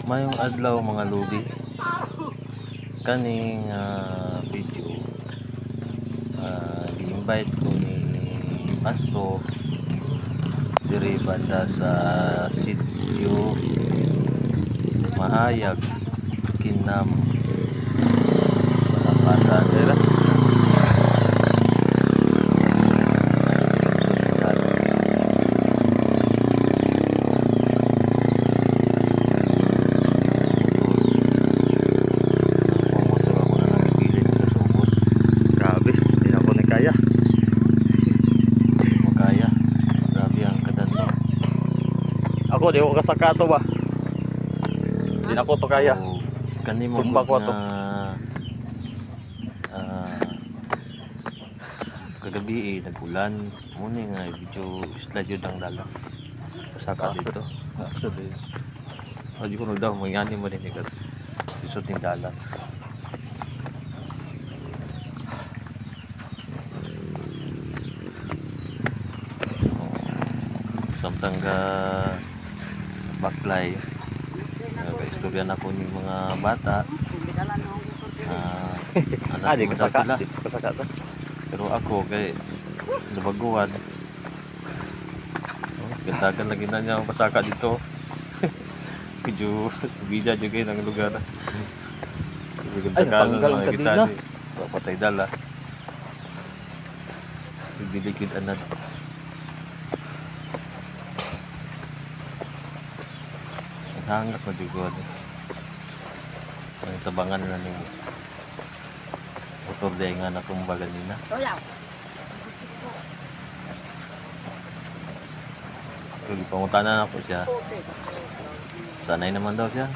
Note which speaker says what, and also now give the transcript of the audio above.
Speaker 1: Mayong adlaw mga lubi kaning video i-invite ko ni Pasto diri banda sa sitio Mahayag Kinam Malapatan dira
Speaker 2: ako di ko kasakato ba. Di na ko to kaya.
Speaker 1: Kani mo
Speaker 2: Tumba ko to.
Speaker 1: Kagabi nag-ulan muna nga video slide yun ang dala pasaka dito.
Speaker 2: Actually,
Speaker 1: Di ko nagdaw magyani mo din ikat isot ng dala. Samtang ka baklay istorya na ko ng mga bata anak
Speaker 2: di
Speaker 1: mo daw
Speaker 2: kasaka,
Speaker 1: sila
Speaker 2: di kasaka to.
Speaker 1: pero ako kay nabaguhan gandagan lagi na niya ang pasaka dito medyo subida dyan kayo ng lugar
Speaker 2: Ay, natanggal ang kadena.
Speaker 1: patay dala nagdiligid anad hangak na juga ang tabangan na ning motor day nga natumba ganina. Pero pangutanan ako siya sanay naman daw siya.